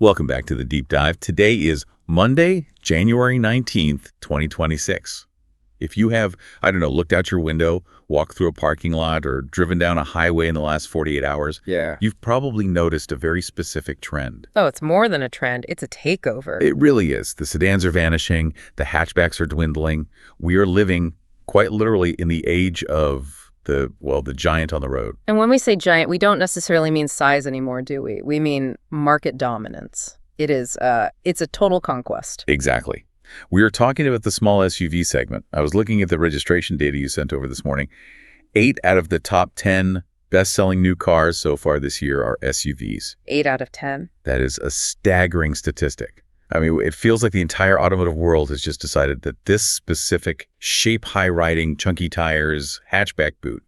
Welcome back to the Deep Dive. Today is Monday, January 19th, 2026. If you have, looked out your window, walked through a parking lot, or driven down a highway in the last 48 hours, you've probably noticed a very specific trend. Oh, it's more than a trend. It's a takeover. It really is. The sedans are vanishing. The hatchbacks are dwindling. We are living, quite literally, in the age of the giant on the road. And when we say giant, we don't necessarily mean size anymore, do we? We mean market dominance. It's a total conquest. Exactly. We are talking about the small SUV segment. I was looking at the registration data you sent over this morning. 8 out of the top 10 best-selling new cars so far this year are SUVs. 8 out of 10. That is a staggering statistic. I mean, it feels like the entire automotive world has just decided that this specific shape, high-riding, chunky tires, hatchback boot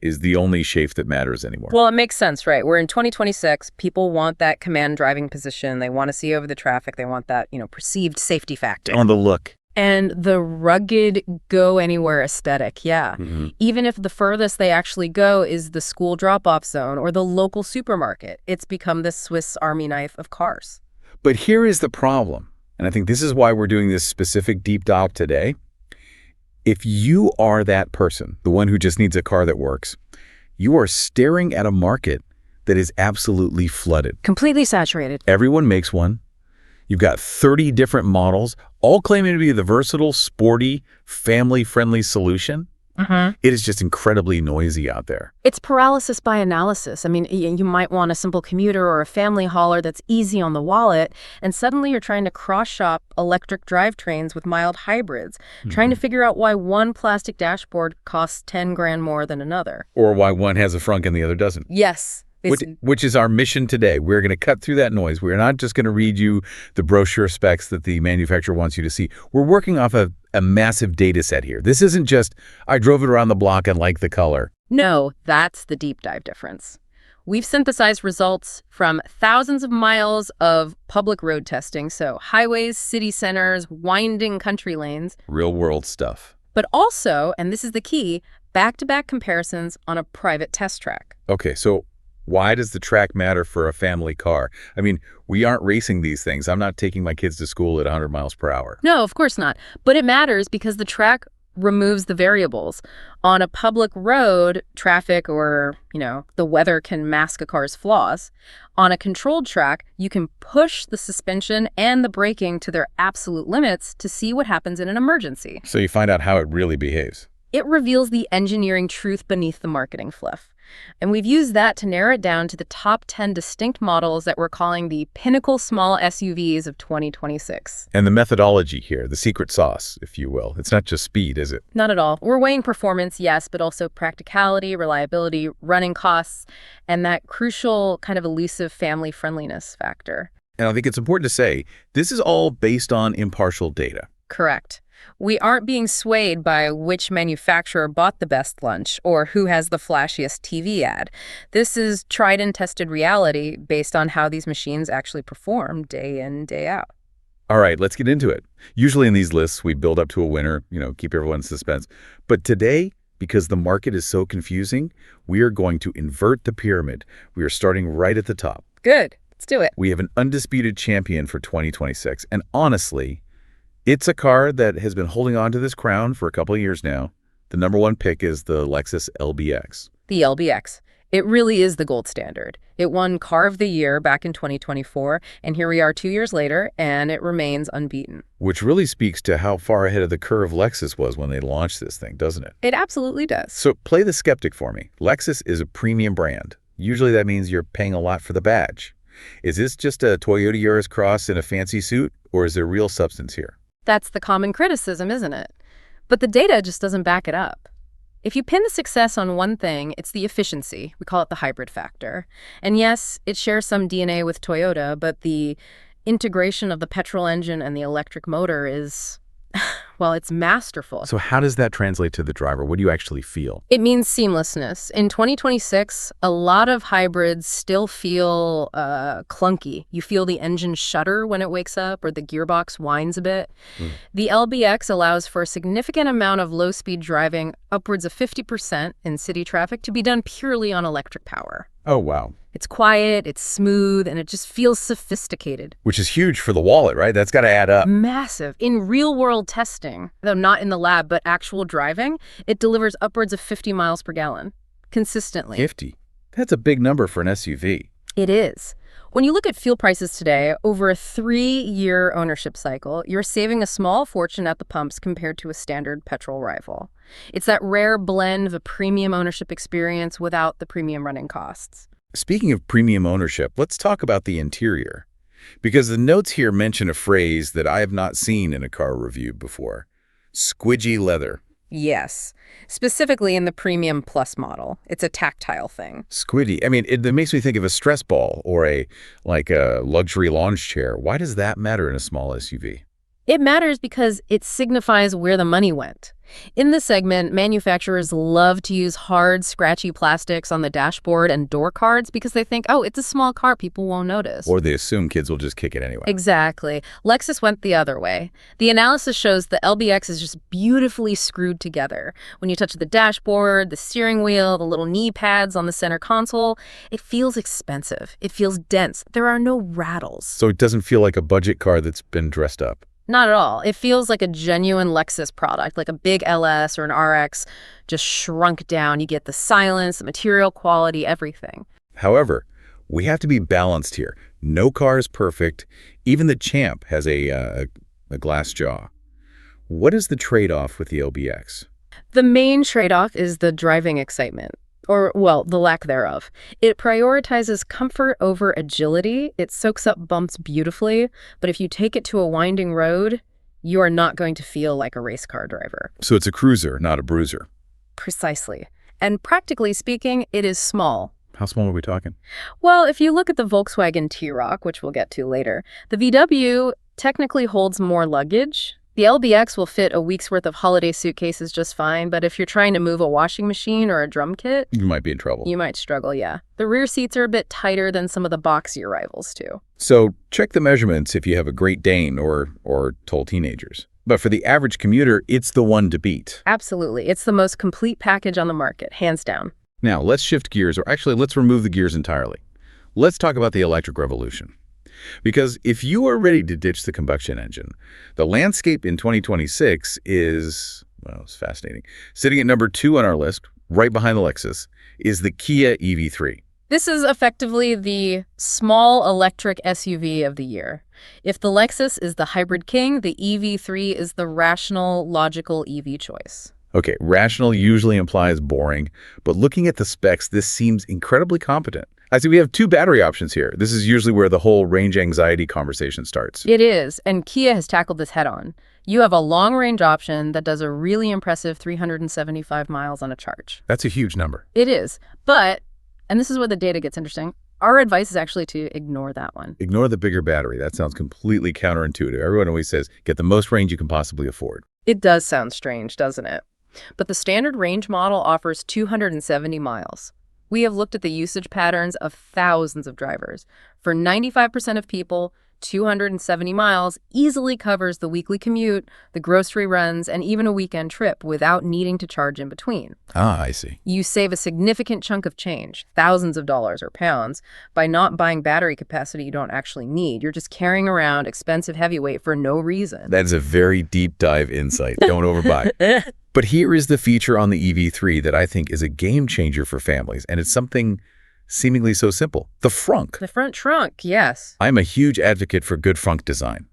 is the only shape that matters anymore. Well, it makes sense, right? We're in 2026. People want that command driving position. They want to see over the traffic. They want that, perceived safety factor. On the look. And the rugged go-anywhere aesthetic, yeah. Mm-hmm. Even if the furthest they actually go is the school drop-off zone or the local supermarket, it's become the Swiss Army knife of cars. But here is the problem, and I think this is why we're doing this specific deep dive today. If you are that person, the one who just needs a car that works, you are staring at a market that is absolutely flooded. Completely saturated. Everyone makes one. You've got 30 different models, all claiming to be the versatile, sporty, family-friendly solution. Mm-hmm. It is just incredibly noisy out there. It's paralysis by analysis. I mean, you might want a simple commuter or a family hauler that's easy on the wallet, and suddenly you're trying to cross-shop electric drivetrains with mild hybrids, trying to figure out why one plastic dashboard costs 10 grand more than another. Or why one has a frunk and the other doesn't. Yes. Which is our mission today. We're going to cut through that noise. We're not just going to read you the brochure specs that the manufacturer wants you to see. We're working off a massive data set here. This isn't just, I drove it around the block and liked the color. No, that's the deep dive difference. We've synthesized results from thousands of miles of public road testing, so highways, city centers, winding country lanes. Real world stuff. But also, and this is the key, back-to-back comparisons on a private test track. Okay, so why does the track matter for a family car? I mean, we aren't racing these things. I'm not taking my kids to school at 100 miles per hour. No, of course not. But it matters because the track removes the variables. On a public road, traffic or, the weather can mask a car's flaws. On a controlled track, you can push the suspension and the braking to their absolute limits to see what happens in an emergency. So you find out how it really behaves. It reveals the engineering truth beneath the marketing fluff. And we've used that to narrow it down to the top 10 distinct models that we're calling the pinnacle small SUVs of 2026. And the methodology here, the secret sauce, if you will. It's not just speed, is it? Not at all. We're weighing performance, yes, but also practicality, reliability, running costs, and that crucial kind of elusive family friendliness factor. And I think it's important to say, this is all based on impartial data. Correct. We aren't being swayed by which manufacturer bought the best lunch or who has the flashiest TV ad. This is tried and tested reality based on how these machines actually perform day in, day out. All right, let's get into it. Usually in these lists, we build up to a winner, keep everyone in suspense. But today, because the market is so confusing, we are going to invert the pyramid. We are starting right at the top. Good. Let's do it. We have an undisputed champion for 2026. And honestly, it's a car that has been holding on to this crown for a couple of years now. The number one pick is the Lexus LBX. The LBX. It really is the gold standard. It won Car of the Year back in 2024, and here we are 2 years later, and it remains unbeaten. Which really speaks to how far ahead of the curve Lexus was when they launched this thing, doesn't it? It absolutely does. So play the skeptic for me. Lexus is a premium brand. Usually that means you're paying a lot for the badge. Is this just a Toyota Yaris Cross in a fancy suit, or is there real substance here? That's the common criticism, isn't it? But the data just doesn't back it up. If you pin the success on one thing, it's the efficiency. We call it the hybrid factor. And yes, it shares some DNA with Toyota, but the integration of the petrol engine and the electric motor is, well, it's masterful. So how does that translate to the driver? What do you actually feel? It means seamlessness. In 2026, a lot of hybrids still feel clunky. You feel the engine shudder when it wakes up or the gearbox whines a bit. The LBX allows for a significant amount of low-speed driving, upwards of 50% in city traffic, to be done purely on electric power. Oh, wow. It's quiet, it's smooth, and it just feels sophisticated. Which is huge for the wallet, right? That's got to add up. Massive. In real-world testing, though not in the lab, but actual driving, it delivers upwards of 50 miles per gallon, consistently. 50. That's a big number for an SUV. It is. When you look at fuel prices today, over a 3-year ownership cycle, you're saving a small fortune at the pumps compared to a standard petrol rival. It's that rare blend of a premium ownership experience without the premium running costs. Speaking of premium ownership, let's talk about the interior. Because the notes here mention a phrase that I have not seen in a car review before. Squidgy leather. Yes, specifically in the Premium Plus model. It's a tactile thing. Squidgy. I mean, it makes me think of a stress ball or a luxury lounge chair. Why does that matter in a small SUV? It matters because it signifies where the money went. In this segment, manufacturers love to use hard, scratchy plastics on the dashboard and door cards because they think, oh, it's a small car, people won't notice. Or they assume kids will just kick it anyway. Exactly. Lexus went the other way. The analysis shows the LBX is just beautifully screwed together. When you touch the dashboard, the steering wheel, the little knee pads on the center console, it feels expensive. It feels dense. There are no rattles. So it doesn't feel like a budget car that's been dressed up. Not at all. It feels like a genuine Lexus product, like a big LS or an RX, just shrunk down. You get the silence, the material quality, everything. However, we have to be balanced here. No car is perfect. Even the Champ has a glass jaw. What is the trade-off with the LBX? The main trade-off is the driving excitement. Or, well, the lack thereof. It prioritizes comfort over agility. It soaks up bumps beautifully, but if you take it to a winding road, you are not going to feel like a race car driver. So it's a cruiser, not a bruiser. Precisely. And practically speaking, it is small. How small are we talking? Well, if you look at the Volkswagen T-Roc, which we'll get to later, the VW technically holds more luggage. The LBX will fit a week's worth of holiday suitcases just fine, but if you're trying to move a washing machine or a drum kit, You might be in trouble. you might struggle, yeah. The rear seats are a bit tighter than some of the boxier rivals, too. So check the measurements if you have a Great Dane or tall teenagers. But for the average commuter, it's the one to beat. Absolutely. It's the most complete package on the market, hands down. Now, let's shift gears, or actually, let's remove the gears entirely. Let's talk about the electric revolution. Because if you are ready to ditch the combustion engine, the landscape in 2026 is, well, it's fascinating. Sitting at number 2 on our list, right behind the Lexus, is the Kia EV3. This is effectively the small electric SUV of the year. If the Lexus is the hybrid king, the EV3 is the rational, logical EV choice. Okay, rational usually implies boring, but looking at the specs, this seems incredibly competent. I see we have 2 battery options here. This is usually where the whole range anxiety conversation starts. It is, and Kia has tackled this head-on. You have a long-range option that does a really impressive 375 miles on a charge. That's a huge number. It is, but, and this is where the data gets interesting, our advice is actually to ignore that one. Ignore the bigger battery. That sounds completely counterintuitive. Everyone always says, get the most range you can possibly afford. It does sound strange, doesn't it? But the standard range model offers 270 miles. We have looked at the usage patterns of thousands of drivers. For 95% of people, 270 miles easily covers the weekly commute, the grocery runs, and even a weekend trip without needing to charge in between. Ah, I see. You save a significant chunk of change, thousands of dollars or pounds, by not buying battery capacity you don't actually need. You're just carrying around expensive heavyweight for no reason. That is a very deep dive insight. Don't overbuy. But here is the feature on the EV3 that I think is a game changer for families, and it's something seemingly so simple. The frunk. The front trunk, yes. I'm a huge advocate for good frunk design.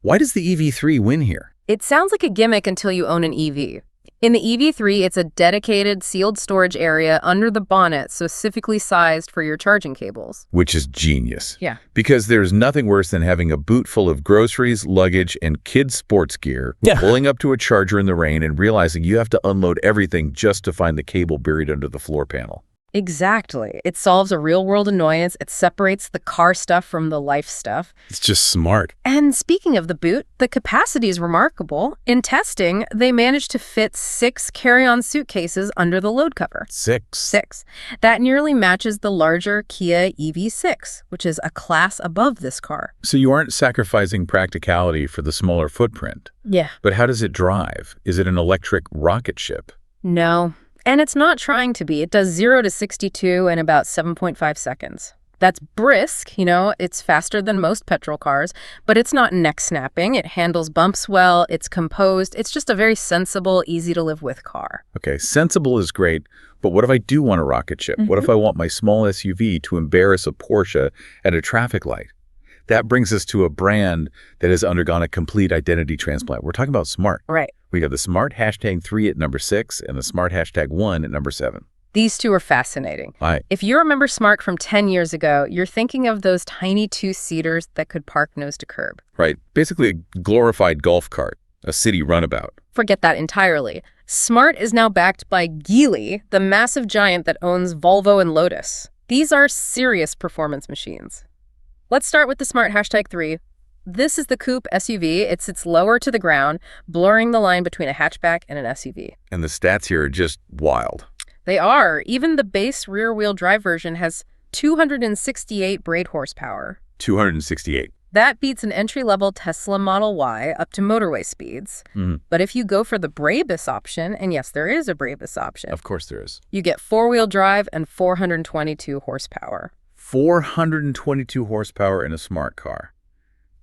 Why does the EV3 win here? It sounds like a gimmick until you own an EV. In the EV3, it's a dedicated sealed storage area under the bonnet specifically sized for your charging cables. Which is genius. Yeah. Because there's nothing worse than having a boot full of groceries, luggage, and kids' sports gear, pulling up to a charger in the rain and realizing you have to unload everything just to find the cable buried under the floor panel. Exactly. It solves a real-world annoyance. It separates the car stuff from the life stuff. It's just smart. And speaking of the boot, the capacity is remarkable. In testing, they managed to fit 6 carry-on suitcases under the load cover. 6. That nearly matches the larger Kia EV6, which is a class above this car. So you aren't sacrificing practicality for the smaller footprint. Yeah. But how does it drive? Is it an electric rocket ship? No. And it's not trying to be. It does 0 to 62 in about 7.5 seconds. That's brisk, it's faster than most petrol cars, but it's not neck-snapping. It handles bumps well, it's composed. It's just a very sensible, easy-to-live-with car. Okay, sensible is great, but what if I do want a rocket ship? What if I want my small SUV to embarrass a Porsche at a traffic light? That brings us to a brand that has undergone a complete identity transplant. We're talking about smart. Right. We have the smart #3 at number 6 and the smart #1 at number 7. These two are fascinating. Right. If you remember Smart from 10 years ago, you're thinking of those tiny two-seaters that could park nose to curb. Right. Basically a glorified golf cart, a city runabout. Forget that entirely. Smart is now backed by Geely, the massive giant that owns Volvo and Lotus. These are serious performance machines. Let's start with the Smart #3. This is the coupe SUV. It sits lower to the ground, blurring the line between a hatchback and an SUV. And the stats here are just wild. They are. Even the base rear-wheel drive version has 268 brake horsepower. 268. That beats an entry-level Tesla Model Y up to motorway speeds. But if you go for the Brabus option, and yes, there is a Brabus option. Of course there is. You get four-wheel drive and 422 horsepower. 422 horsepower in a smart car.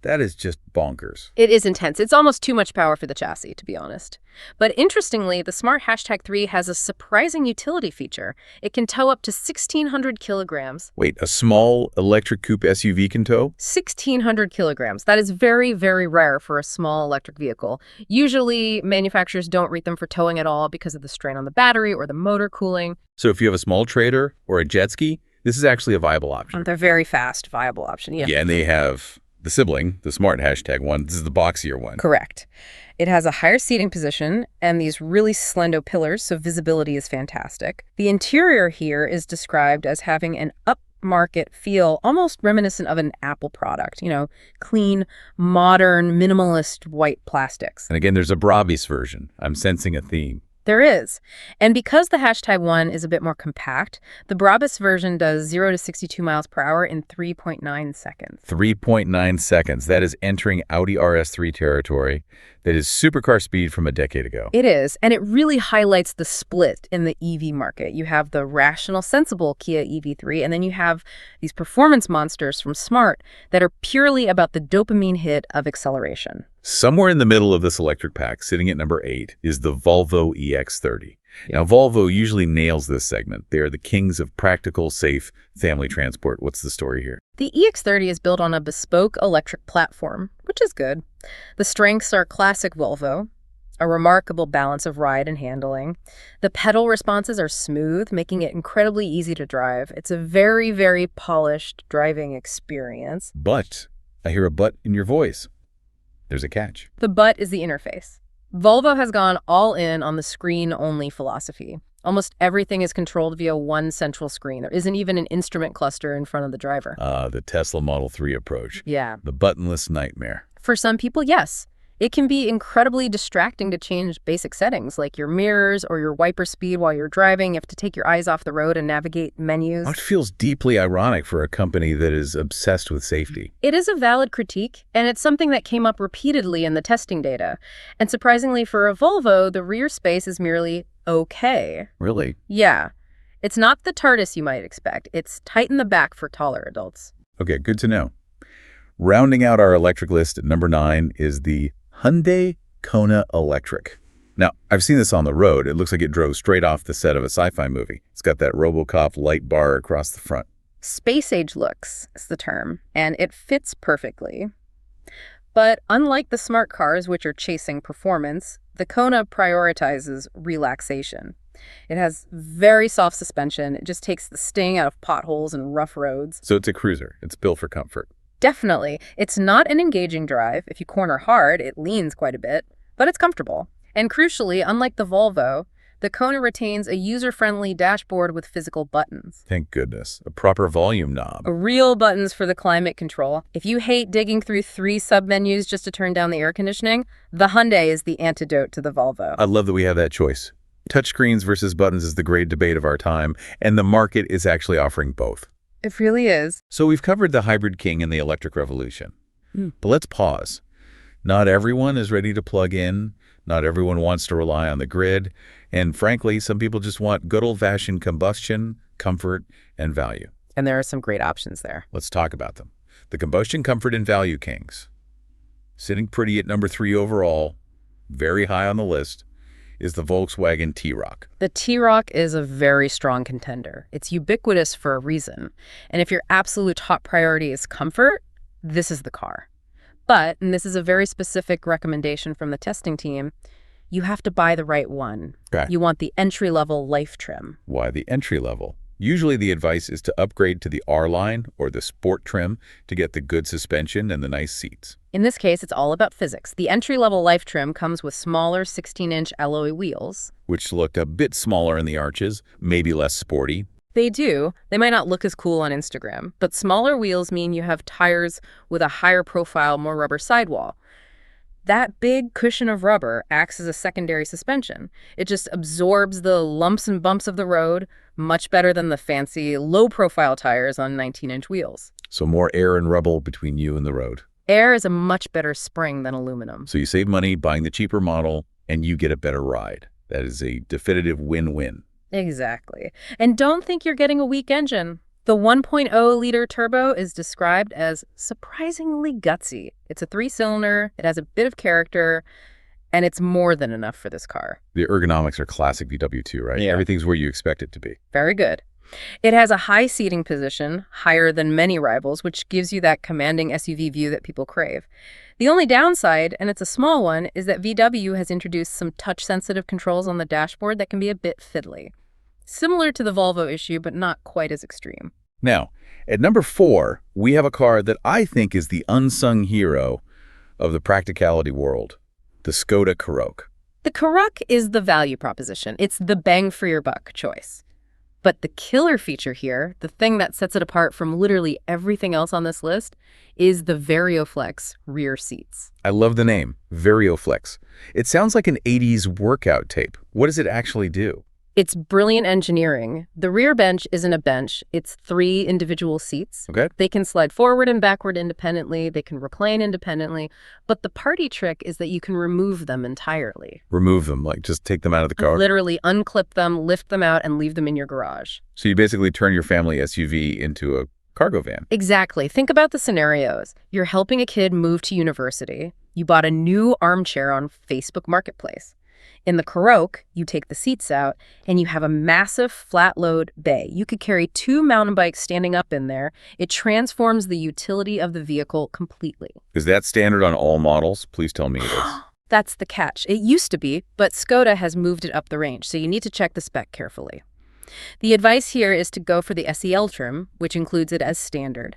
That is just bonkers. It is intense. It's almost too much power for the chassis, to be honest. But interestingly, the Smart #3 has a surprising utility feature. It can tow up to 1,600 kilograms. Wait, a small electric coupe SUV can tow? 1,600 kilograms. That is very, very rare for a small electric vehicle. Usually, manufacturers don't rate them for towing at all because of the strain on the battery or the motor cooling. So if you have a small trader or a jet ski, this is actually a viable option. They're very fast, viable option, yeah. Yeah, and they have the sibling, the Smart #1. This is the boxier one. Correct. It has a higher seating position and these really slender pillars, so visibility is fantastic. The interior here is described as having an upmarket feel, almost reminiscent of an Apple product. Clean, modern, minimalist white plastics. And again, there's a Brabus version. I'm sensing a theme. There is. And because the #1 is a bit more compact, the Brabus version does 0 to 62 miles per hour in 3.9 seconds. 3.9 seconds. That is entering Audi RS3 territory. That is supercar speed from a decade ago. It is, and it really highlights the split in the EV market. You have the rational, sensible Kia EV3, and then you have these performance monsters from Smart that are purely about the dopamine hit of acceleration. Somewhere in the middle of this electric pack, sitting at number 8, is the Volvo EX30. Now, Volvo usually nails this segment. They are the kings of practical, safe family transport. What's the story here? The EX30 is built on a bespoke electric platform, which is good. The strengths are classic Volvo, a remarkable balance of ride and handling. The pedal responses are smooth, making it incredibly easy to drive. It's a very, very polished driving experience. But I hear a but in your voice. There's a catch. The but is the interface. Volvo has gone all in on the screen-only philosophy. Almost everything is controlled via one central screen. There isn't even an instrument cluster in front of the driver. The Tesla Model 3 approach. Yeah. The buttonless nightmare. For some people, yes. It can be incredibly distracting to change basic settings like your mirrors or your wiper speed while you're driving. You have to take your eyes off the road and navigate menus. It feels deeply ironic for a company that is obsessed with safety. It is a valid critique, and it's something that came up repeatedly in the testing data. And surprisingly for a Volvo, the rear space is merely okay. Really? Yeah. It's not the TARDIS you might expect. It's tight in the back for taller adults. Okay, good to know. Rounding out our electric list at number 9 is the Hyundai Kona Electric. Now, I've seen this on the road. It looks like it drove straight off the set of a sci-fi movie. It's got that RoboCop light bar across the front. Space-age looks is the term, and it fits perfectly. But unlike the smart cars, which are chasing performance, the Kona prioritizes relaxation. It has very soft suspension. It just takes the sting out of potholes and rough roads. So it's a cruiser. It's built for comfort. Definitely. It's not an engaging drive. If you corner hard, it leans quite a bit, but it's comfortable. And crucially, unlike the Volvo, the Kona retains a user-friendly dashboard with physical buttons. Thank goodness. A proper volume knob. Real buttons for the climate control. If you hate digging through 3 sub-menus just to turn down the air conditioning, the Hyundai is the antidote to the Volvo. I love that we have that choice. Touchscreens versus buttons is the great debate of our time, and the market is actually offering both. It really is. So we've covered the hybrid king and the electric revolution. But let's pause. Not everyone is ready to plug in. Not everyone wants to rely on the grid. And frankly, some people just want good old-fashioned combustion, comfort, and value. And there are some great options there. Let's talk about them. The combustion comfort and value kings. Sitting pretty at number 3 overall, very high on the list, is the Volkswagen T-Roc. The T-Roc is a very strong contender. It's ubiquitous for a reason. And if your absolute top priority is comfort, this is the car. But, and this is a very specific recommendation from the testing team, you have to buy the right one. Okay. You want the entry-level life trim. Why the entry level? Usually the advice is to upgrade to the R-Line or the Sport trim to get the good suspension and the nice seats. In this case, it's all about physics. The entry-level life trim comes with smaller 16-inch alloy wheels. Which look a bit smaller in the arches, maybe less sporty. They do. They might not look as cool on Instagram, but smaller wheels mean you have tires with a higher profile, more rubber sidewall. That big cushion of rubber acts as a secondary suspension. It just absorbs the lumps and bumps of the road much better than the fancy, low-profile tires on 19-inch wheels. So more air and rubble between you and the road. Air is a much better spring than aluminum. So you save money buying the cheaper model, and you get a better ride. That is a definitive win-win. Exactly. And don't think you're getting a weak engine. The 1.0-liter turbo is described as surprisingly gutsy. It's a 3-cylinder, it has a bit of character, and it's more than enough for this car. The ergonomics are classic VW too, right? Yeah. Everything's where you expect it to be. Very good. It has a high seating position, higher than many rivals, which gives you that commanding SUV view that people crave. The only downside, and it's a small one, is that VW has introduced some touch-sensitive controls on the dashboard that can be a bit fiddly. Similar to the Volvo issue, but not quite as extreme. Now, at number 4, we have a car that I think is the unsung hero of the practicality world, the Škoda Karoq. The Karoq is the value proposition. It's the bang-for-your-buck choice. But the killer feature here, the thing that sets it apart from literally everything else on this list, is the VarioFlex rear seats. I love the name, VarioFlex. It sounds like an 80s workout tape. What does it actually do? It's brilliant engineering. The rear bench isn't a bench. It's 3 individual seats. Okay. They can slide forward and backward independently. They can recline independently. But the party trick is that you can remove them entirely. Remove them, like just take them out of the car? Literally unclip them, lift them out, and leave them in your garage. So you basically turn your family SUV into a cargo van. Exactly. Think about the scenarios. You're helping a kid move to university. You bought a new armchair on Facebook Marketplace. In the Karoq, you take the seats out, and you have a massive flat-load bay. You could carry 2 mountain bikes standing up in there. It transforms the utility of the vehicle completely. Is that standard on all models? Please tell me it is. That's the catch. It used to be, but Škoda has moved it up the range, so you need to check the spec carefully. The advice here is to go for the SEL trim, which includes it as standard.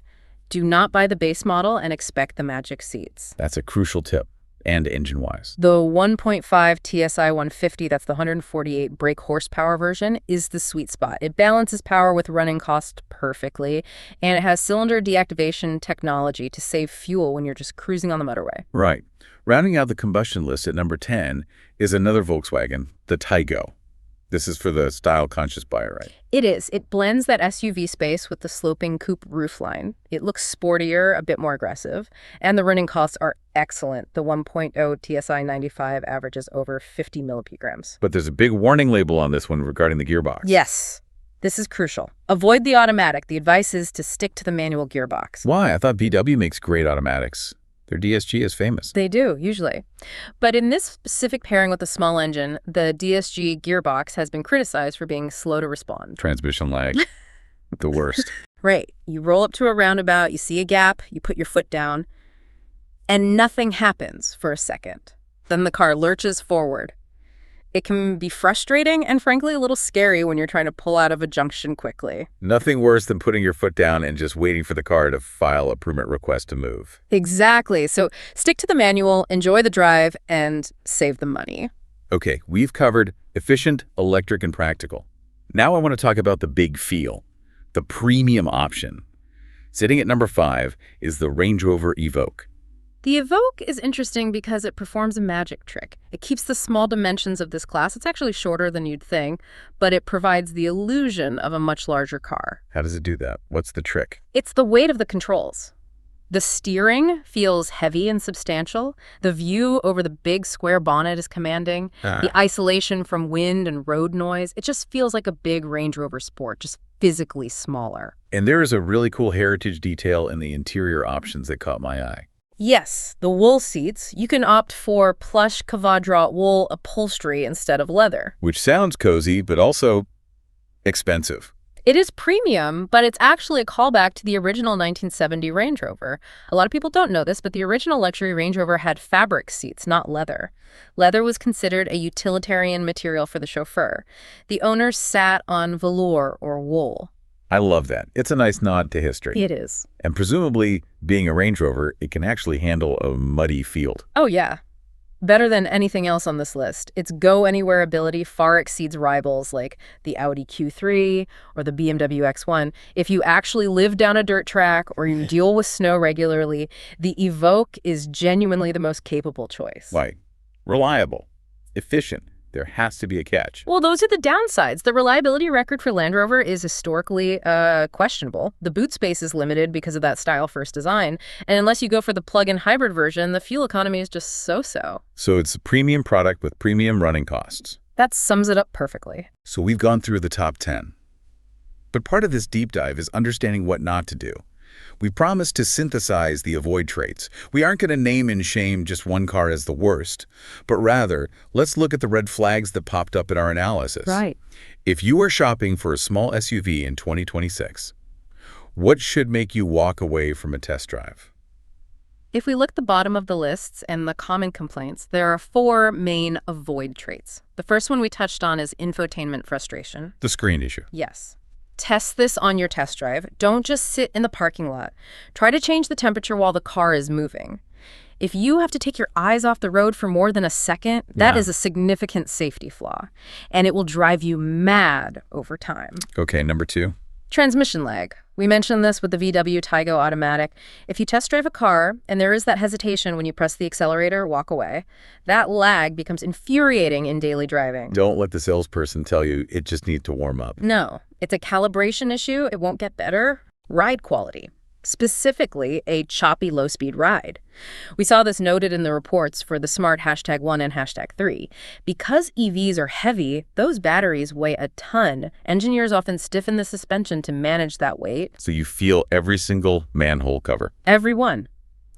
Do not buy the base model and expect the magic seats. That's a crucial tip. And engine-wise. The 1.5 TSI 150, that's the 148 brake horsepower version, is the sweet spot. It balances power with running cost perfectly, and it has cylinder deactivation technology to save fuel when you're just cruising on the motorway. Right. Rounding out the combustion list at number 10 is another Volkswagen, the Taygo. This is for the style-conscious buyer, right? It is. It blends that SUV space with the sloping coupe roofline. It looks sportier, a bit more aggressive, and the running costs are excellent. The 1.0 TSI 95 averages over 50 millipograms. But there's a big warning label on this one regarding the gearbox. Yes. This is crucial. Avoid the automatic. The advice is to stick to the manual gearbox. Why? I thought VW makes great automatics. Their DSG is famous. They do, usually. But in this specific pairing with a small engine, the DSG gearbox has been criticized for being slow to respond. Transmission lag. The worst. Right. You roll up to a roundabout, you see a gap, you put your foot down, and nothing happens for a second. Then the car lurches forward. It can be frustrating and, frankly, a little scary when you're trying to pull out of a junction quickly. Nothing worse than putting your foot down and just waiting for the car to file a permit request to move. Exactly. So stick to the manual, enjoy the drive, and save the money. Okay, we've covered efficient, electric, and practical. Now I want to talk about the big feel, the premium option. Sitting at number 5 is the Range Rover Evoque. The Evoque is interesting because it performs a magic trick. It keeps the small dimensions of this class. It's actually shorter than you'd think, but it provides the illusion of a much larger car. How does it do that? What's the trick? It's the weight of the controls. The steering feels heavy and substantial. The view over the big square bonnet is commanding. The isolation from wind and road noise, it just feels like a big Range Rover Sport, just physically smaller. And there is a really cool heritage detail in the interior options that caught my eye. Yes, the wool seats, you can opt for plush Kavadra wool upholstery instead of leather. Which sounds cozy, but also expensive. It is premium, but it's actually a callback to the original 1970 Range Rover. A lot of people don't know this, but the original luxury Range Rover had fabric seats, not leather. Leather was considered a utilitarian material for the chauffeur. The owners sat on velour or wool. I love that. It's a nice nod to history. It is. And presumably, being a Range Rover, it can actually handle a muddy field. Oh, yeah. Better than anything else on this list. Its go-anywhere ability far exceeds rivals like the Audi Q3 or the BMW X1. If you actually live down a dirt track or you deal with snow regularly, the Evoque is genuinely the most capable choice. Like, reliable, efficient. There has to be a catch. Well, those are the downsides. The reliability record for Land Rover is historically questionable. The boot space is limited because of that style-first design. And unless you go for the plug-in hybrid version, the fuel economy is just so-so. So it's a premium product with premium running costs. That sums it up perfectly. So we've gone through the top 10. But part of this deep dive is understanding what not to do. We promised to synthesize the avoid traits. We aren't going to name and shame just one car as the worst, but rather, let's look at the red flags that popped up in our analysis. Right. If you are shopping for a small SUV in 2026, what should make you walk away from a test drive? If we look at the bottom of the lists and the common complaints, there are 4 main avoid traits. The first one we touched on is infotainment frustration. The screen issue. Yes. Test this on your test drive. Don't just sit in the parking lot. Try to change the temperature while the car is moving. If you have to take your eyes off the road for more than a second, that is a significant safety flaw, and it will drive you mad over time. Okay, number 2. Transmission lag. We mentioned this with the VW Taigo Automatic. If you test drive a car and there is that hesitation when you press the accelerator, walk away. That lag becomes infuriating in daily driving. Don't let the salesperson tell you it just needs to warm up. No, it's a calibration issue. It won't get better. Ride quality. Specifically, a choppy low-speed ride. We saw this noted in the reports for the Smart #1 and #3. Because EVs are heavy, those batteries weigh a ton. Engineers often stiffen the suspension to manage that weight. So you feel every single manhole cover. Every one.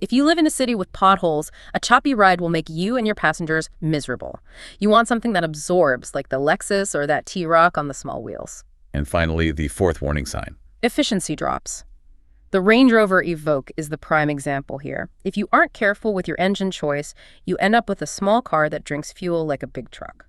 If you live in a city with potholes, a choppy ride will make you and your passengers miserable. You want something that absorbs, like the Lexus or that T-Roc on the small wheels. And finally, the 4th warning sign. Efficiency drops. The Range Rover Evoque is the prime example here. If you aren't careful with your engine choice, you end up with a small car that drinks fuel like a big truck.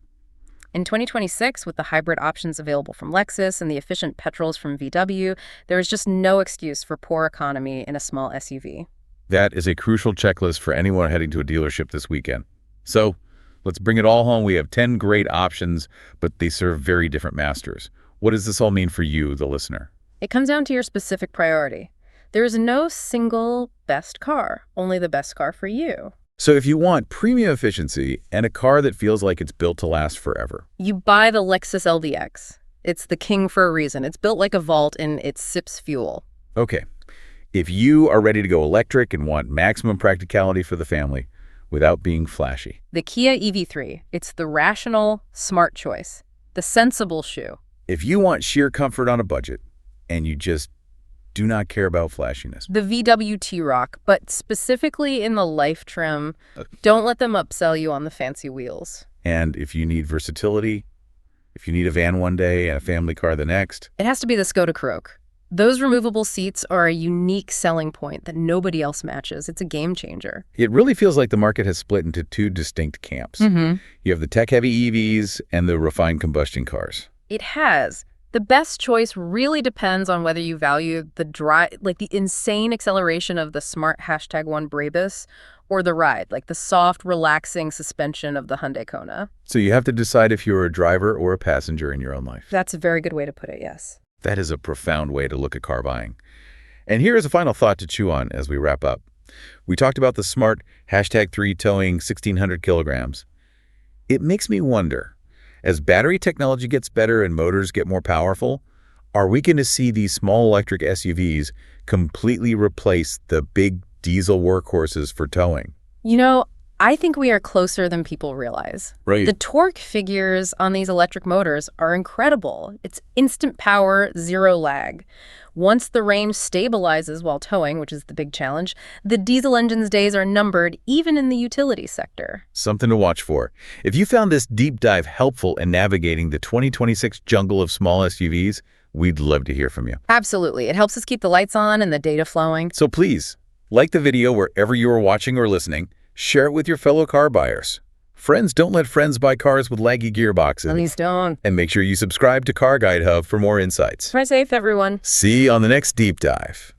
In 2026, with the hybrid options available from Lexus and the efficient petrols from VW, there is just no excuse for poor economy in a small SUV. That is a crucial checklist for anyone heading to a dealership this weekend. So let's bring it all home. We have 10 great options, but they serve very different masters. What does this all mean for you, the listener? It comes down to your specific priority. There is no single best car, only the best car for you. So if you want premium efficiency and a car that feels like it's built to last forever, you buy the Lexus LBX. It's the king for a reason. It's built like a vault and it sips fuel. okay. If you are ready to go electric and want maximum practicality for the family without being flashy, The Kia EV3. It's the rational, smart choice. The sensible shoe. if you want sheer comfort on a budget and you just do not care about flashiness, The VW T-Roc, but specifically in the Life trim. Don't let them upsell you on the fancy wheels. and if you need versatility, if you need a van one day and a family car the next, It has to be the Skoda Karoq. Those removable seats are a unique selling point that nobody else matches. It's a game changer. it really feels like the market has split into 2 distinct camps. You have the tech-heavy EVs and the refined combustion cars. It has. The best choice really depends on whether you value the the insane acceleration of the Smart #1 Brabus or the ride, like the soft, relaxing suspension of the Hyundai Kona. So you have to decide if you're a driver or a passenger in your own life. That's a very good way to put it, yes. That is a profound way to look at car buying. And here is a final thought to chew on as we wrap up. We talked about the Smart #3 towing 1,600 kilograms. It makes me wonder, as battery technology gets better and motors get more powerful, are we going to see these small electric SUVs completely replace the big diesel workhorses for towing. You know, I think we are closer than people realize. Right. The torque figures on these electric motors are incredible. It's instant power, zero lag. Once the range stabilizes while towing, which is the big challenge, the diesel engine's days are numbered even in the utility sector. Something to watch for. If you found this deep dive helpful in navigating the 2026 jungle of small SUVs, we'd love to hear from you. Absolutely. It helps us keep the lights on and the data flowing. So please, like the video wherever you are watching or listening, share it with your fellow car buyers. Friends don't let friends buy cars with laggy gearboxes. Please don't. And make sure you subscribe to Car Guide Hub for more insights. Drive safe, everyone. See you on the next deep dive.